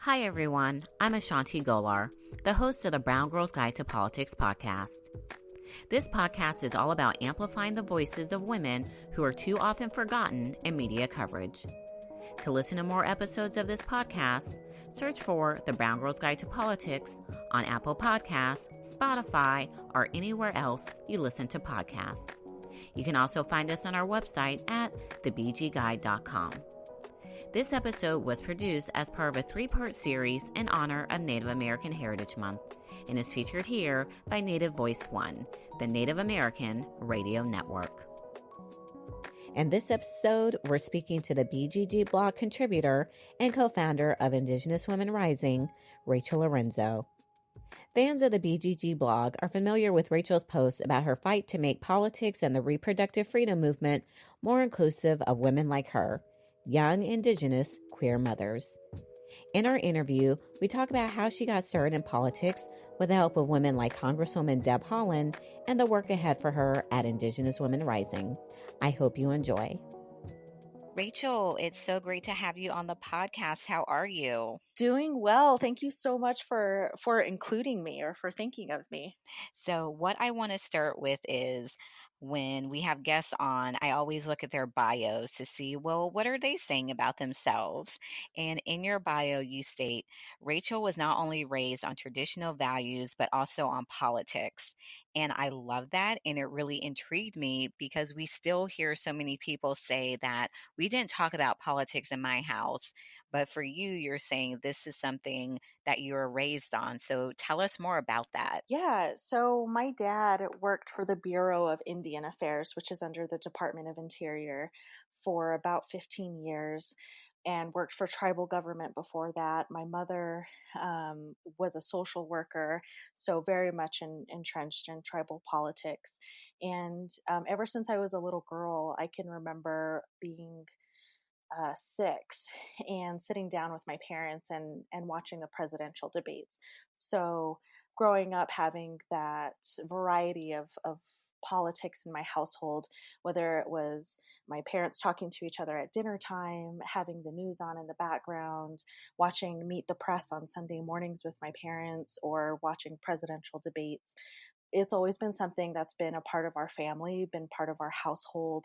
Hi everyone, I'm Ashanti Golar, the host of the Brown Girls Guide to Politics podcast. This podcast is all about amplifying the voices of women who are too often forgotten in media coverage. To listen to more episodes of this podcast, search for the Brown Girls Guide to Politics on Apple Podcasts, Spotify, or anywhere else you listen to podcasts. You can also find us on our website at thebgguide.com. This episode was produced as part of a 3-part series in honor of Native American Heritage Month and is featured here by Native Voice One, the Native American Radio Network. In this episode, we're speaking to the BGG blog contributor and co-founder of Indigenous Women Rising, Rachael Lorenzo. Fans of the BGG blog are familiar with Rachel's posts about her fight to make politics and the reproductive freedom movement more inclusive of women like her, young Indigenous queer mothers. In our interview, we talk about how she got started in politics with the help of women like Congresswoman Deb Haaland and the work ahead for her at Indigenous Women Rising. I hope you enjoy. Rachael, it's so great to have you on the podcast. How are you? Doing well. Thank you so much for including me or for thinking of me. So what I want to start with is when we have guests on, I always look at their bios to see, well, what are they saying about themselves? And in your bio, you state, Rachael was not only raised on traditional values, but also on politics. And I love that. And it really intrigued me because we still hear so many people say that we didn't talk about politics in my house. But for you, you're saying this is something that you were raised on. So tell us more about that. Yeah, so my dad worked for the Bureau of Indian Affairs, which is under the Department of Interior, for about 15 years and worked for tribal government before that. My mother was a social worker, so very much entrenched in tribal politics. And ever since I was a little girl, I can remember being 6 and sitting down with my parents and watching the presidential debates. So growing up having that variety of politics in my household, whether it was my parents talking to each other at dinner time, having the news on in the background, watching Meet the Press on Sunday mornings with my parents, or watching presidential debates. It's always been something that's been a part of our family, been part of our household.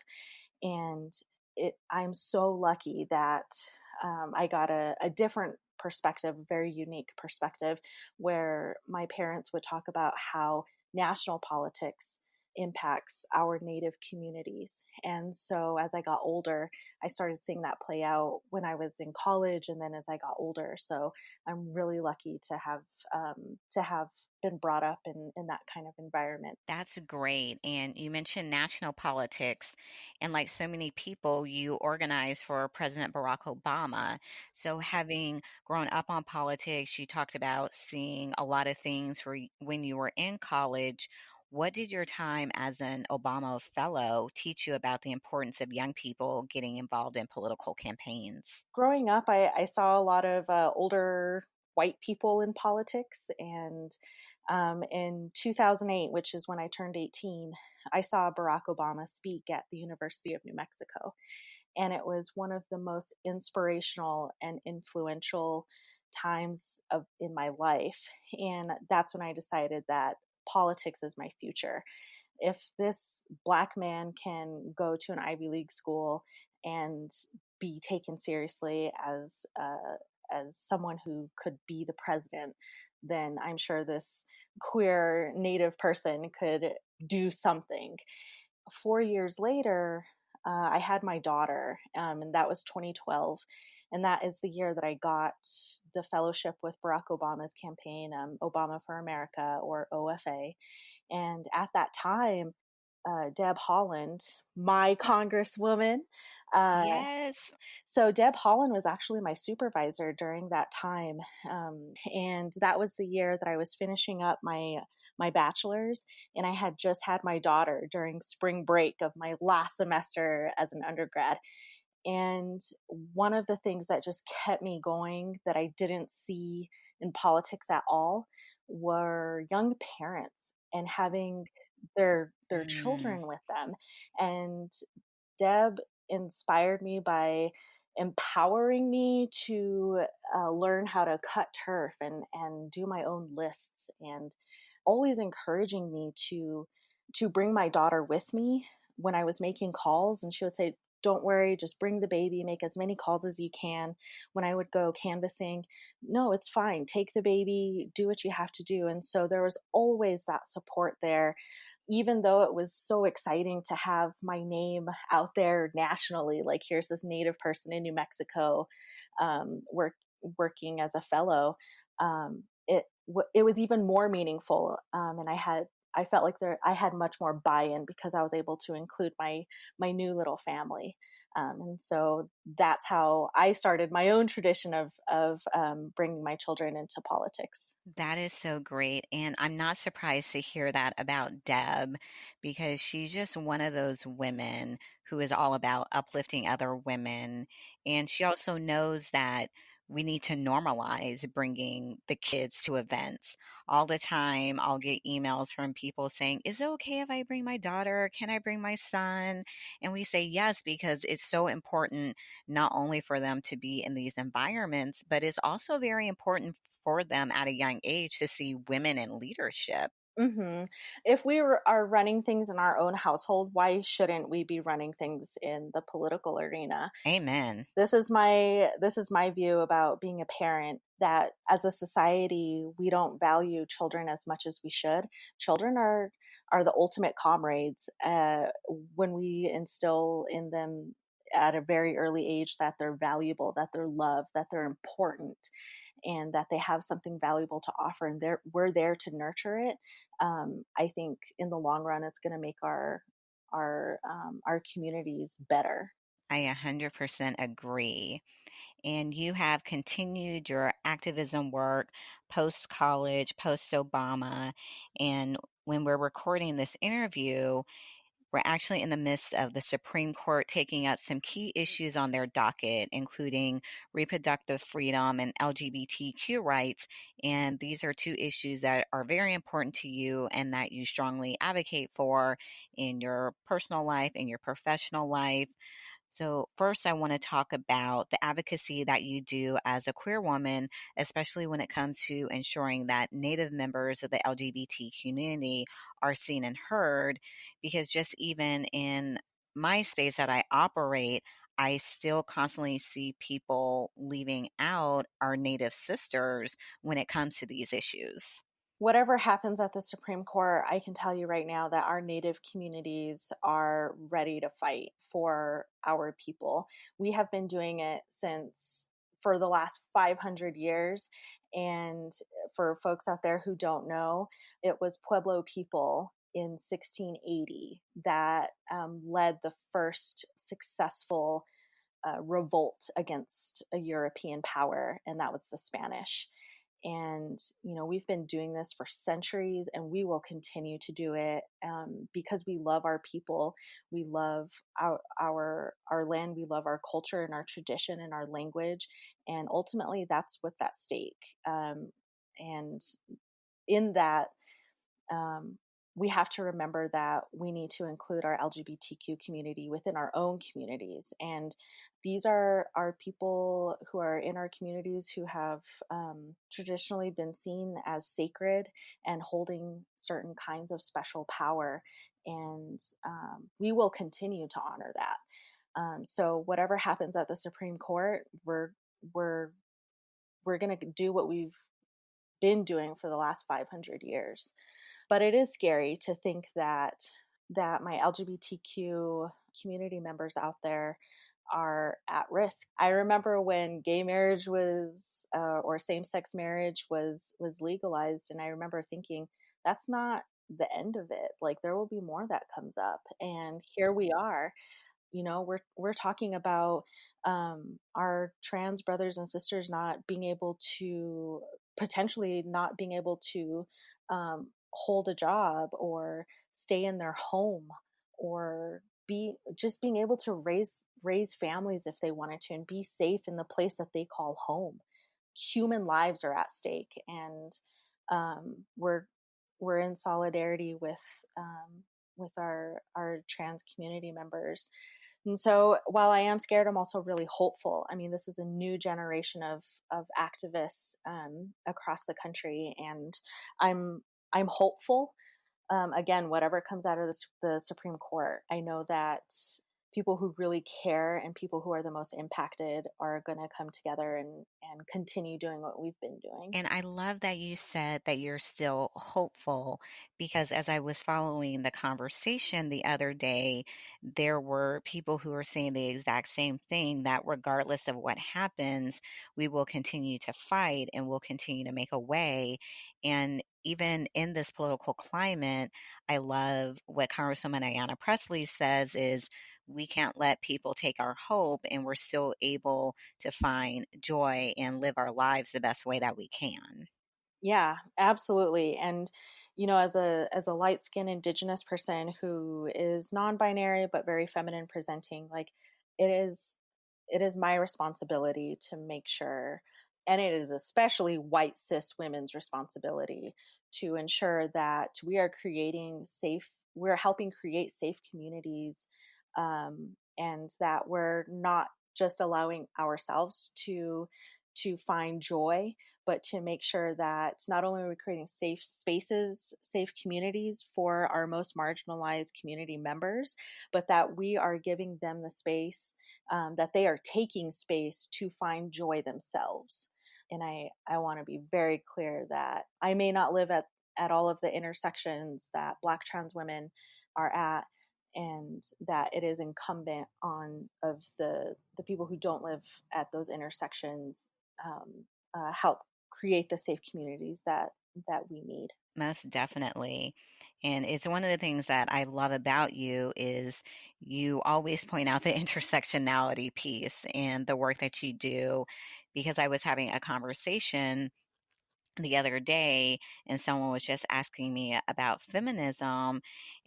And I'm so lucky that I got a different perspective, a very unique perspective, where my parents would talk about how national politics impacts our Native communities. And so as I got older, I started seeing that play out when I was in college and then as I got older. So I'm really lucky to have been brought up in that kind of environment. That's great. And you mentioned national politics, and like so many people, you organized for President Barack Obama. So, having grown up on politics, you talked about seeing a lot of things when you were in college. What did your time as an Obama fellow teach you about the importance of young people getting involved in political campaigns? Growing up, I saw a lot of older white people in politics. And in 2008, which is when I turned 18, I saw Barack Obama speak at the University of New Mexico. And it was one of the most inspirational and influential times in my life. And that's when I decided that politics is my future. If this Black man can go to an Ivy League school and be taken seriously as someone who could be the president, then I'm sure this queer Native person could do something. 4 years later, I had my daughter, and that was 2012. And that is the year that I got the fellowship with Barack Obama's campaign, Obama for America, or OFA. And at that time, Deb Haaland, my congresswoman. Yes. So Deb Haaland was actually my supervisor during that time. And that was the year that I was finishing up my bachelor's, and I had just had my daughter during spring break of my last semester as an undergrad. And one of the things that just kept me going that I didn't see in politics at all were young parents and having their Mm. children with them. And Deb inspired me by empowering me to learn how to cut turf and do my own lists, and always encouraging me to bring my daughter with me when I was making calls. And she would say, don't worry, just bring the baby, make as many calls as you can. When I would go canvassing, no, it's fine, take the baby, do what you have to do. And so there was always that support there, even though it was so exciting to have my name out there nationally. Like, here's this Native person in New Mexico, working as a fellow. It was even more meaningful, and I felt like I had much more buy-in because I was able to include my new little family. And so that's how I started my own tradition of bringing my children into politics. That is so great. And I'm not surprised to hear that about Deb, because she's just one of those women who is all about uplifting other women. And she also knows that we need to normalize bringing the kids to events. All the time, I'll get emails from people saying, is it okay if I bring my daughter? Can I bring my son? And we say yes, because it's so important not only for them to be in these environments, but it's also very important for them at a young age to see women in leadership. Hmm. If are running things in our own household, why shouldn't we be running things in the political arena? Amen. This is my view about being a parent, that as a society we don't value children as much as we should. Children are the ultimate comrades. When we instill in them at a very early age that they're valuable, that they're loved, that they're important, and that they have something valuable to offer, and we're there to nurture it. I think in the long run, it's going to make our communities better. I 100% agree. And you have continued your activism work post college, post Obama. And when we're recording this interview, we're actually in the midst of the Supreme Court taking up some key issues on their docket, including reproductive freedom and LGBTQ rights. And these are two issues that are very important to you and that you strongly advocate for in your personal life, in your professional life. So, first, I want to talk about the advocacy that you do as a queer woman, especially when it comes to ensuring that Native members of the LGBT community are seen and heard. Because just even in my space that I operate, I still constantly see people leaving out our Native sisters when it comes to these issues. Whatever happens at the Supreme Court, I can tell you right now that our Native communities are ready to fight for our people. We have been doing it for the last 500 years. And for folks out there who don't know, it was Pueblo people in 1680 that led the first successful revolt against a European power, and that was the Spanish. And we've been doing this for centuries, and we will continue to do it, because we love our people, we love our land, we love our culture and our tradition and our language, and ultimately that's what's at stake. And in that, um, we have to remember that we need to include our LGBTQ community within our own communities. And these are people who are in our communities who have traditionally been seen as sacred and holding certain kinds of special power. And we will continue to honor that. So whatever happens at the Supreme Court, we're going to do what we've been doing for the last 500 years. But it is scary to think that my LGBTQ community members out there are at risk. I remember when gay marriage was or same-sex marriage was legalized, and I remember thinking, that's not the end of it. Like, there will be more that comes up, and here we are. We're talking about our trans brothers and sisters not being able to potentially not being able to hold a job or stay in their home, or being able to raise families if they wanted to, and be safe in the place that they call home. Human lives are at stake, and we're in solidarity with our trans community members. And so while I am scared, I'm also really hopeful. I mean, this is a new generation of activists across the country, and I'm I'm hopeful. Again, whatever comes out of the Supreme Court, I know that people who really care and people who are the most impacted are going to come together and continue doing what we've been doing. And I love that you said that you're still hopeful because as I was following the conversation the other day, there were people who were saying the exact same thing that regardless of what happens, we will continue to fight and we'll continue to make a way. And even in this political climate, I love what Congresswoman Ayanna Pressley says is we can't let people take our hope and we're still able to find joy and live our lives the best way that we can. Yeah, absolutely. And as a light-skinned Indigenous person who is non-binary but very feminine presenting, like it is it is my responsibility to make sure, and it is especially white cis women's responsibility to ensure that we're helping create safe communities, and that we're not just allowing ourselves to find joy, but to make sure that not only are we creating safe spaces, safe communities for our most marginalized community members, but that we are giving them the space, that they are taking space to find joy themselves. And I want to be very clear that I may not live at all of the intersections that Black trans women are at, and that it is incumbent on of the people who don't live at those intersections, help create the safe communities that we need. Most definitely. And it's one of the things that I love about you is you always point out the intersectionality piece and the work that you do because I was having a conversation the other day and someone was just asking me about feminism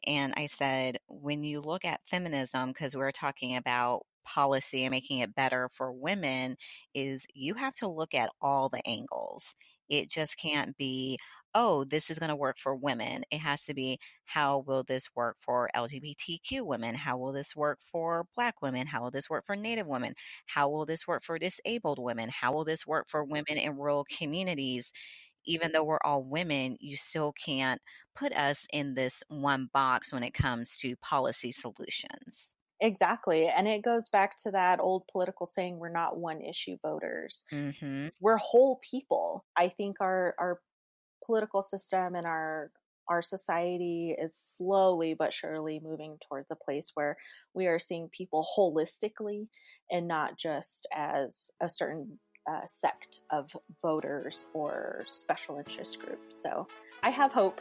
and I said when you look at feminism because we're talking about policy and making it better for women is you have to look at all the angles. It just can't be oh this is going to work for women. It has to be how will this work for LGBTQ women, how will this work for Black women, how will this work for Native women, how will this work for disabled women, how will this work for women in rural communities. Even though we're all women, you still can't put us in this one box when it comes to policy solutions. Exactly. And it goes back to that old political saying, we're not one issue voters. Mm-hmm. We're whole people. I think our political system and our society is slowly but surely moving towards a place where we are seeing people holistically and not just as a certain sect of voters or special interest groups. So I have hope.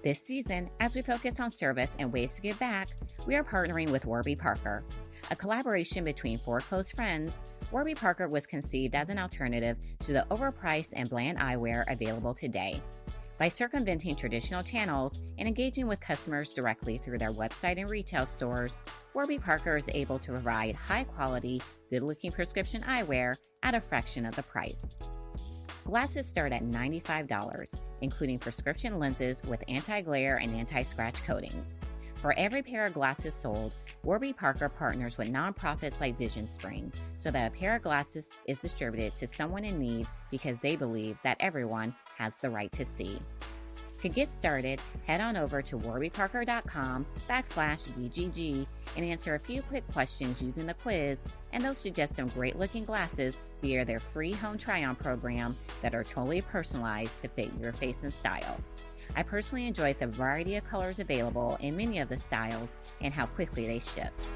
This season, as we focus on service and ways to give back, we are partnering with Warby Parker. A collaboration between four close friends, Warby Parker was conceived as an alternative to the overpriced and bland eyewear available today. By circumventing traditional channels and engaging with customers directly through their website and retail stores, Warby Parker is able to provide high-quality, good-looking prescription eyewear at a fraction of the price. Glasses start at $95, including prescription lenses with anti-glare and anti-scratch coatings. For every pair of glasses sold, Warby Parker partners with nonprofits like Vision Spring so that a pair of glasses is distributed to someone in need because they believe that everyone has the right to see. To get started, head on over to warbyparker.com/BGG and answer a few quick questions using the quiz, and they'll suggest some great-looking glasses via their free home try-on program that are totally personalized to fit your face and style. I personally enjoyed the variety of colors available in many of the styles and how quickly they shipped.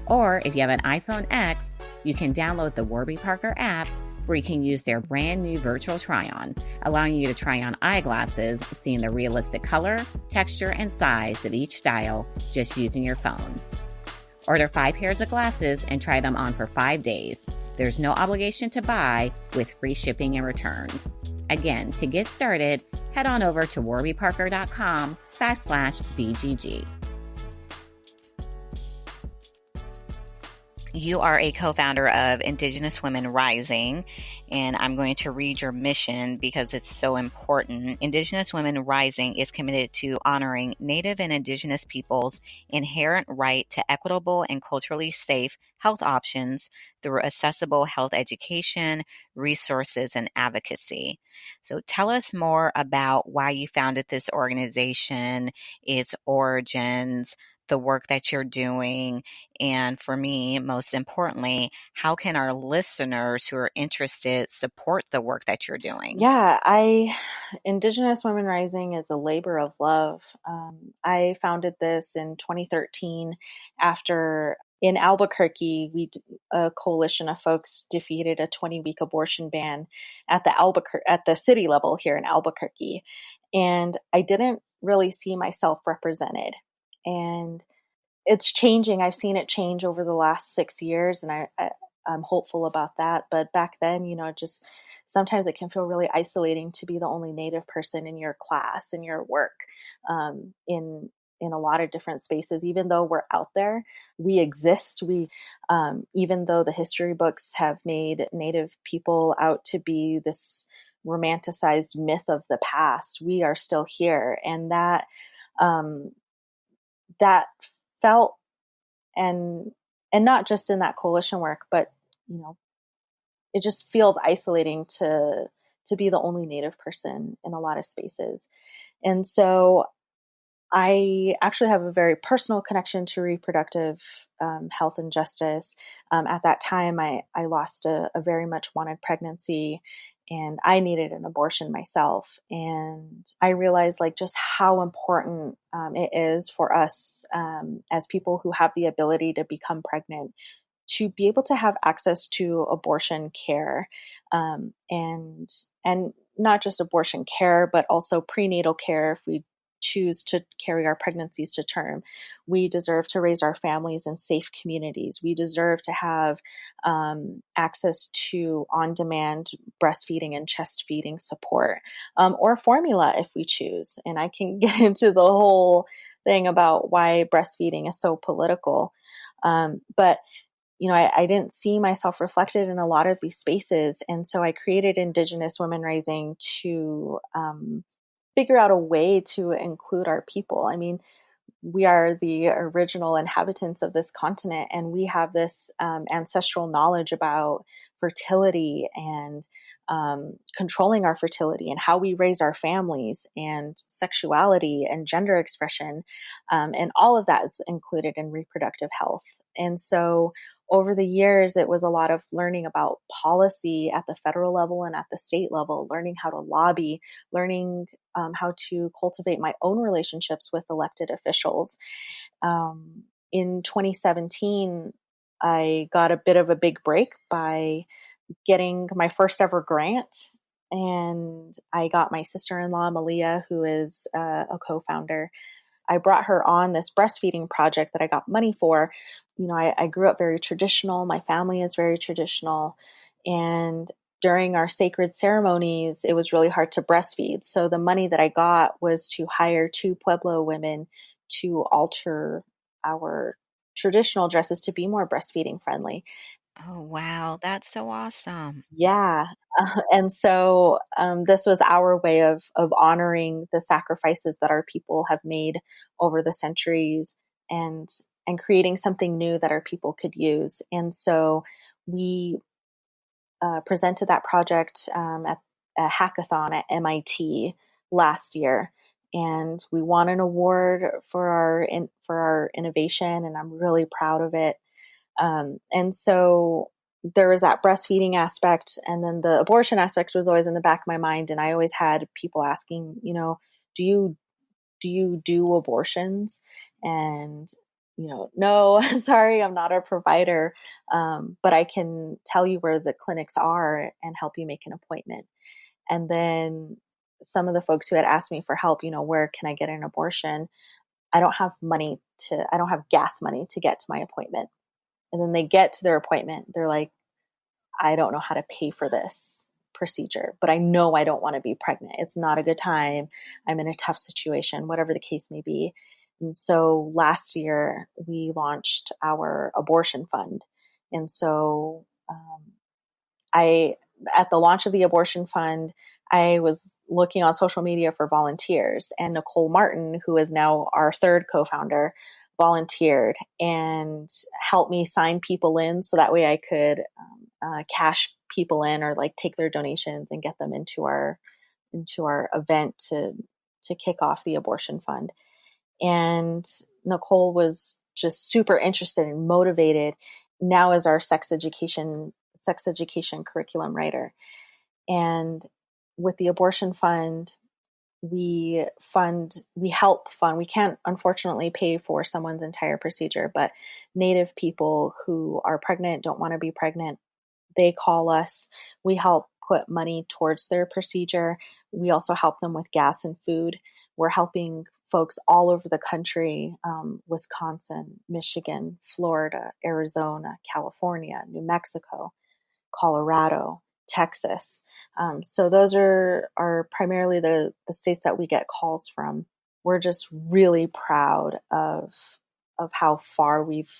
Or if you have an iPhone X, you can download the Warby Parker app where you can use their brand new virtual try-on, allowing you to try on eyeglasses, seeing the realistic color, texture, and size of each style just using your phone. Order 5 pairs of glasses and try them on for 5 days. There's no obligation to buy with free shipping and returns. Again, to get started, head on over to warbyparker.com/BGG. You are a co-founder of Indigenous Women Rising, and I'm going to read your mission because it's so important. Indigenous Women Rising is committed to honoring Native and Indigenous peoples' inherent right to equitable and culturally safe health options through accessible health education, resources, and advocacy. So tell us more about why you founded this organization, its origins, the work that you're doing, and for me, most importantly, how can our listeners who are interested support the work that you're doing? Yeah, Indigenous Women Rising is a labor of love. I founded this in 2013 after in Albuquerque, a coalition of folks defeated a 20-week abortion ban at the city level here in Albuquerque, and I didn't really see myself represented. And it's changing. I've seen it change over the last 6 years, and I'm hopeful about that. But back then, just sometimes it can feel really isolating to be the only Native person in your class, in your work, in a lot of different spaces. Even though we're out there, we exist. Even though the history books have made Native people out to be this romanticized myth of the past, we are still here, and um, that felt and not just in that coalition work, but it just feels isolating to be the only Native person in a lot of spaces. And so I actually have a very personal connection to reproductive health and justice. At that time, I lost a very much wanted pregnancy, and I needed an abortion myself. And I realized just how important it is for us as people who have the ability to become pregnant to be able to have access to abortion care, and not just abortion care, but also prenatal care if we choose to carry our pregnancies to term. We deserve to raise our families in safe communities. We deserve to have access to on-demand breastfeeding and chest feeding support, or formula if we choose. And I can get into the whole thing about why breastfeeding is so political. But I didn't see myself reflected in a lot of these spaces. And so I created Indigenous Women Rising to figure out a way to include our people. I mean, we are the original inhabitants of this continent, and we have this ancestral knowledge about fertility and controlling our fertility and how we raise our families and sexuality and gender expression. And all of that is included in reproductive health. And so over the years, it was a lot of learning about policy at the federal level and at the state level, learning how to lobby, learning how to cultivate my own relationships with elected officials. In 2017, I got a bit of a big break by getting my first ever grant. And I got my sister-in-law, Malia, who is a co-founder. I brought her on this breastfeeding project that I got money for. I grew up very traditional. My family is very traditional. And during our sacred ceremonies, it was really hard to breastfeed. So the money that I got was to hire 2 Pueblo women to alter our traditional dresses to be more breastfeeding friendly. Oh, wow. That's so awesome. Yeah. And so this was our way of honoring the sacrifices that our people have made over the centuries, and creating something new that our people could use. And so we presented that project at a hackathon at MIT last year, and we won an award for our innovation, and I'm really proud of it. And so there was that breastfeeding aspect, and then the abortion aspect was always in the back of my mind. And I always had people asking, do you do abortions? And no, sorry, I'm not a provider, but I can tell you where the clinics are and help you make an appointment. And then some of the folks who had asked me for help, where can I get an abortion? I don't have gas money to get to my appointment. And then they get to their appointment. They're like, I don't know how to pay for this procedure, but I know I don't want to be pregnant. It's not a good time. I'm in a tough situation, whatever the case may be. And so last year we launched our abortion fund. And so I, at the launch of the abortion fund, I was looking on social media for volunteers, and Nicole Martin, who is now our third co-founder, volunteered and helped me sign people in so that way I could cash people in or like take their donations and get them into our event to kick off the abortion fund. And Nicole was just super interested and motivated now as our sex education curriculum writer. And with the abortion fund, we help fund. We can't unfortunately pay for someone's entire procedure, but Native people who are pregnant, don't want to be pregnant, they call us. We help put money towards their procedure. We also help them with gas and food. We're helping folks all over the country, Wisconsin, Michigan, Florida, Arizona, California, New Mexico, Colorado, Texas. So those are primarily the states that we get calls from. We're just really proud of how far we've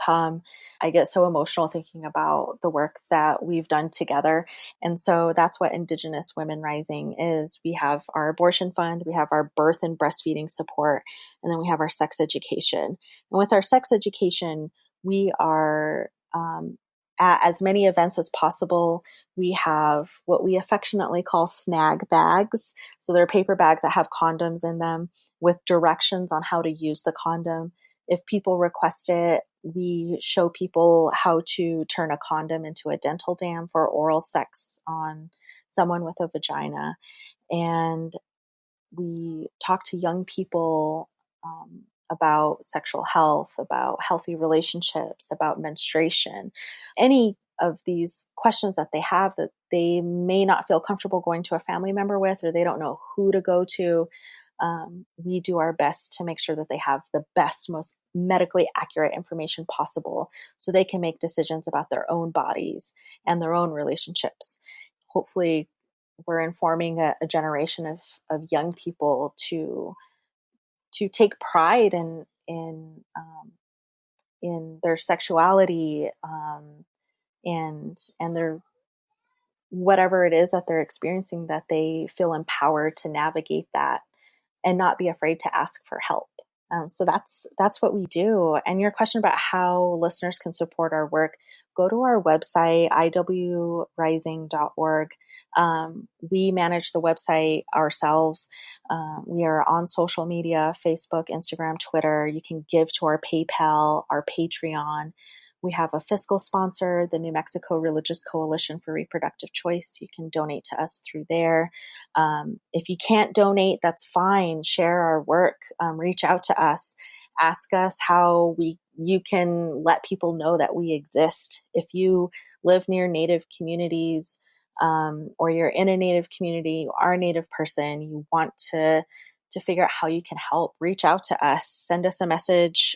come. I get so emotional thinking about the work that we've done together. And so that's what Indigenous Women Rising is. We have our abortion fund, we have our birth and breastfeeding support, and then we have our sex education. And with our sex education, we are at as many events as possible. We have what we affectionately call snag bags. So they're paper bags that have condoms in them with directions on how to use the condom. If people request it, we show people how to turn a condom into a dental dam for oral sex on someone with a vagina. And we talk to young people about sexual health, about healthy relationships, about menstruation, any of these questions that they have that they may not feel comfortable going to a family member with, or they don't know who to go to. We do our best to make sure that they have the best, most medically accurate information possible so they can make decisions about their own bodies and their own relationships. Hopefully, we're informing a generation of young people to take pride in their sexuality, and their whatever it is that they're experiencing, that they feel empowered to navigate that and not be afraid to ask for help. So that's what we do. And your question about how listeners can support our work, go to our website, iwrising.org. We manage the website ourselves. We are on social media, Facebook, Instagram, Twitter. You can give to our PayPal, our Patreon. We have a fiscal sponsor, the New Mexico Religious Coalition for Reproductive Choice. You can donate to us through there. If you can't donate, that's fine. Share our work. Reach out to us. Ask us how you can let people know that we exist. If you live near Native communities, or you're in a Native community, you are a Native person, you want to figure out how you can help, reach out to us. Send us a message.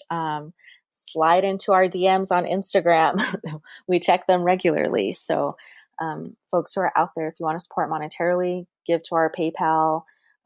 Slide into our DMs on Instagram. We check them regularly. So folks who are out there, if you want to support monetarily, give to our PayPal,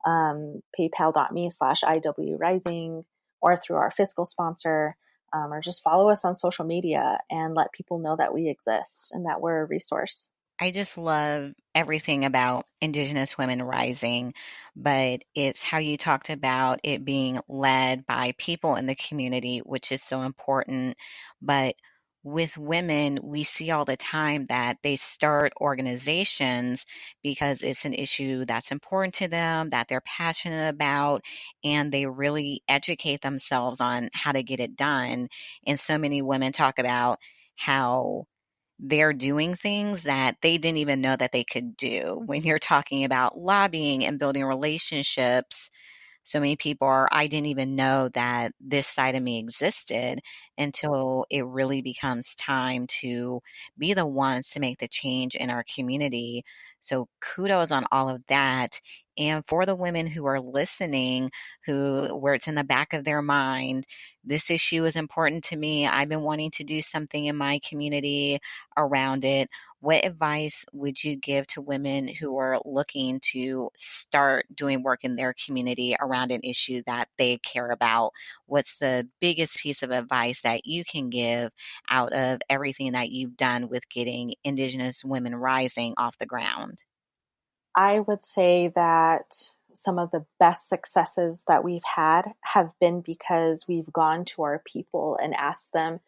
paypal.me/IWRising, or through our fiscal sponsor, or just follow us on social media and let people know that we exist and that we're a resource. I just love everything about Indigenous Women Rising, but it's how you talked about it being led by people in the community, which is so important. But with women, we see all the time that they start organizations because it's an issue that's important to them, that they're passionate about, and they really educate themselves on how to get it done. And so many women talk about how they're doing things that they didn't even know that they could do. When you're talking about lobbying and building relationships, so many people are, I didn't even know that this side of me existed until it really becomes time to be the ones to make the change in our community. So kudos on all of that. And for the women who are listening, where it's in the back of their mind, this issue is important to me. I've been wanting to do something in my community around it. What advice would you give to women who are looking to start doing work in their community around an issue that they care about? What's the biggest piece of advice that you can give out of everything that you've done with getting Indigenous Women Rising off the ground? I would say that some of the best successes that we've had have been because we've gone to our people and asked them,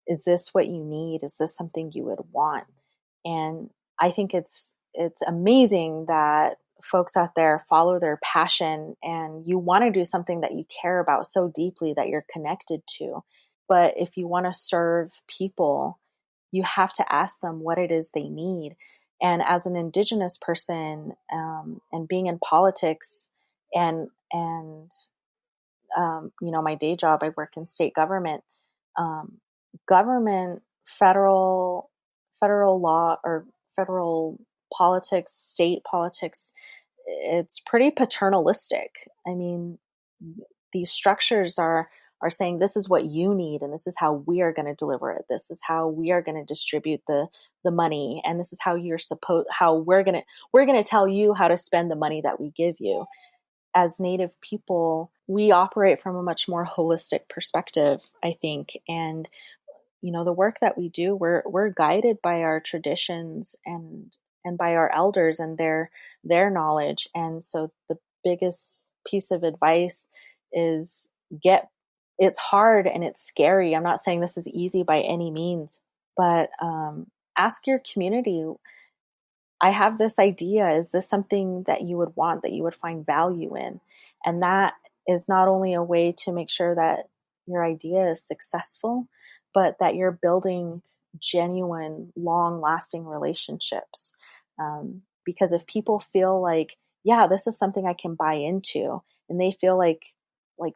is this what you need? Is this something you would want? And I think it's amazing that folks out there follow their passion and you want to do something that you care about so deeply that you're connected to. But if you want to serve people, you have to ask them what it is they need. And as an Indigenous person, and being in politics, and my day job, I work in state government. Um, Government, federal law, or federal politics, state politics, it's pretty paternalistic. I mean, these structures are saying this is what you need and this is how we are going to deliver it. This is how we are going to distribute the money, and this is how we're going to tell you how to spend the money that we give you. As Native people, we operate from a much more holistic perspective, I think. And the work that we do, we're guided by our traditions and by our elders and their knowledge. And so the biggest piece of advice is it's hard and it's scary. I'm not saying this is easy by any means, but ask your community, I have this idea. Is this something that you would want, that you would find value in? And that is not only a way to make sure that your idea is successful, but that you're building genuine, long lasting relationships. Because if people feel like, yeah, this is something I can buy into, and they feel like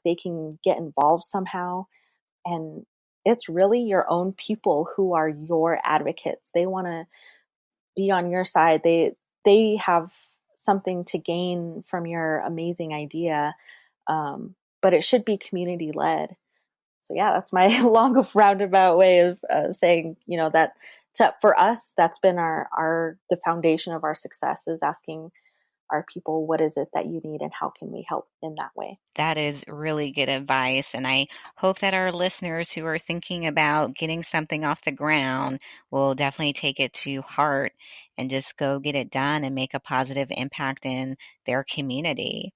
they can get involved somehow, and it's really your own people who are your advocates. They want to be on your side. They have something to gain from your amazing idea, but it should be community led. So yeah, that's my long roundabout way of saying, that for us, that's been our the foundation of our success, is asking our people, what is it that you need and how can we help in that way? That is really good advice. And I hope that our listeners who are thinking about getting something off the ground will definitely take it to heart and just go get it done and make a positive impact in their community.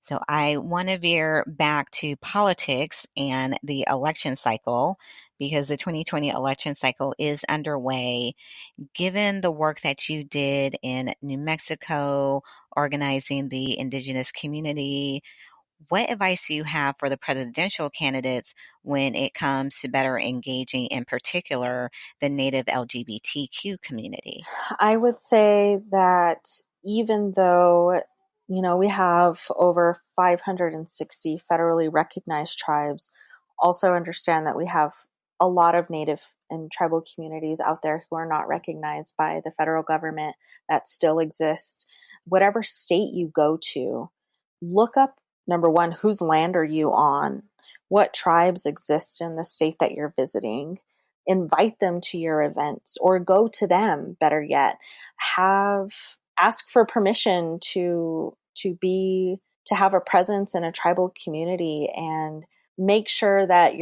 So I want to veer back to politics and the election cycle, because the 2020 election cycle is underway. Given the work that you did in New Mexico, organizing the Indigenous community, what advice do you have for the presidential candidates when it comes to better engaging, in particular, the Native LGBTQ community? I would say that even though, we have over 560 federally recognized tribes, also understand that we have a lot of Native and tribal communities out there who are not recognized by the federal government that still exist. Whatever state you go to, look up, number one, whose land are you on? What tribes exist in the state that you're visiting? Invite them to your events, or go to them, better yet. Ask for permission to have a presence in a tribal community, and make sure that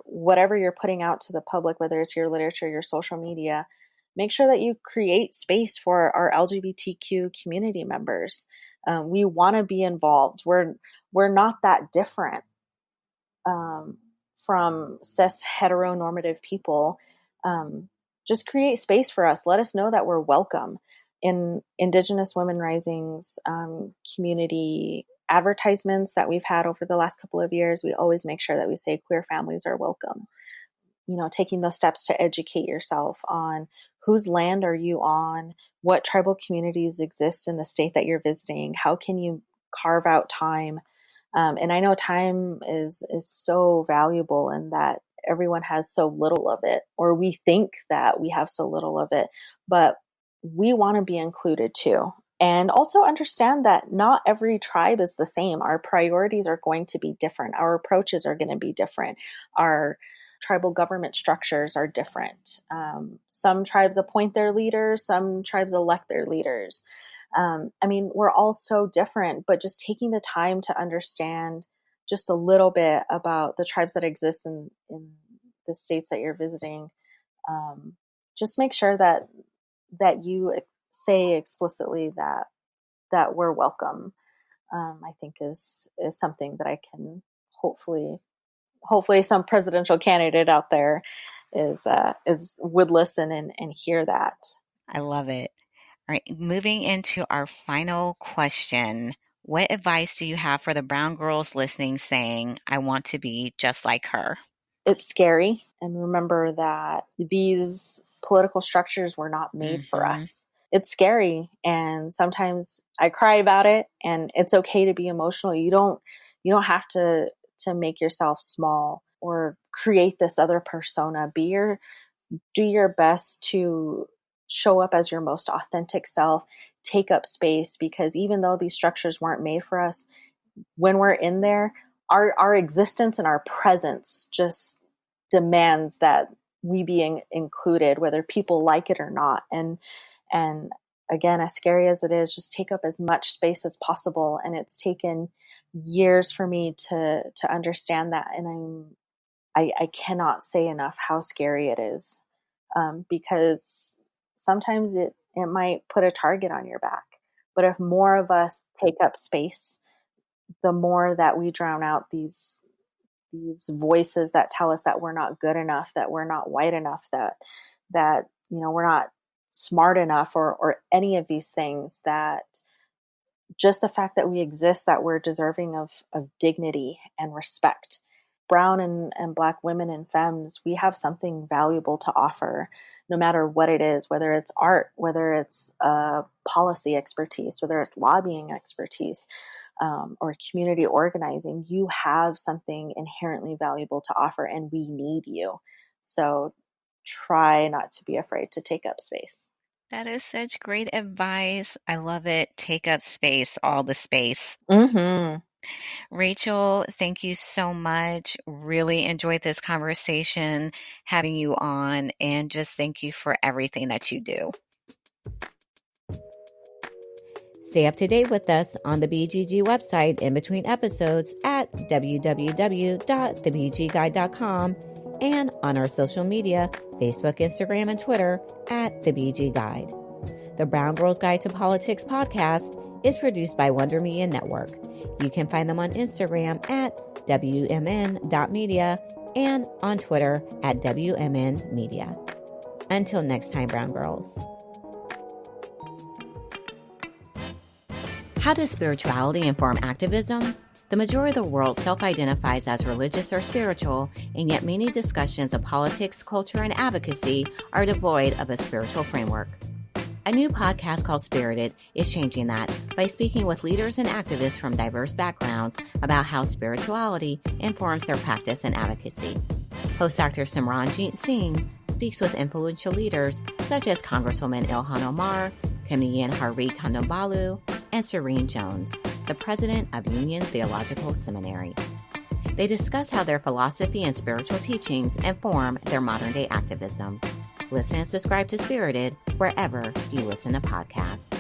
whatever you're putting out to the public, whether it's your literature, your social media, make sure that you create space for our LGBTQ community members. We want to be involved. We're not that different from cis heteronormative people. Just create space for us. Let us know that we're welcome. In Indigenous Women Rising's community advertisements that we've had over the last couple of years, we always make sure that we say queer families are welcome. Taking those steps to educate yourself on whose land are you on, what tribal communities exist in the state that you're visiting, how can you carve out time. And I know time is so valuable, and that everyone has so little of it, or we think that we have so little of it, but we want to be included too. And also understand that not every tribe is the same. Our priorities are going to be different. Our approaches are going to be different. Our tribal government structures are different. Some tribes appoint their leaders, some tribes elect their leaders. We're all so different, but just taking the time to understand just a little bit about the tribes that exist in the states that you're visiting, just make sure that you say explicitly that we're welcome. I think is something that I can hopefully some presidential candidate out there is would listen and hear that. I love it. All right, moving into our final question. What advice do you have for the brown girls listening saying, I want to be just like her? It's scary. And remember that these political structures were not made for us. It's scary. And sometimes I cry about it, and it's okay to be emotional. You don't have to make yourself small or create this other persona. Do your best to show up as your most authentic self, take up space, because even though these structures weren't made for us, when we're in there, our existence and our presence just demands that we be included, whether people like it or not. And again, as scary as it is, just take up as much space as possible. And it's taken years for me to understand that. And I cannot say enough how scary it is, because sometimes it might put a target on your back. But if more of us take up space, the more that we drown out these voices that tell us that we're not good enough, that we're not white enough, that we're not smart enough, or any of these things, that just the fact that we exist, that we're deserving of dignity and respect. Brown and Black women and femmes, we have something valuable to offer, no matter what it is, whether it's art, whether it's policy expertise, whether it's lobbying expertise, or community organizing. You have something inherently valuable to offer, and we need you. So try not to be afraid to take up space. That is such great advice. I love it. Take up space, all the space. Mm-hmm. Rachael, thank you so much. Really enjoyed this conversation, having you on, and just thank you for everything that you do. Stay up to date with us on the BGG website in between episodes at www.thebgguide.com and on our social media, Facebook, Instagram, and Twitter at The BG Guide. The Brown Girls Guide to Politics podcast is produced by Wonder Media Network. You can find them on Instagram at WMN.media and on Twitter at WMN Media. Until next time, Brown Girls. How does spirituality inform activism? The majority of the world self-identifies as religious or spiritual, and yet many discussions of politics, culture, and advocacy are devoid of a spiritual framework. A new podcast called Spirited is changing that by speaking with leaders and activists from diverse backgrounds about how spirituality informs their practice and advocacy. Host Dr. Simranjeet Singh speaks with influential leaders such as Congresswoman Ilhan Omar, comedian Hari Kondabolu, and Serene Jones, the president of Union Theological Seminary. They discuss how their philosophy and spiritual teachings inform their modern-day activism. Listen and subscribe to Spirited wherever you listen to podcasts.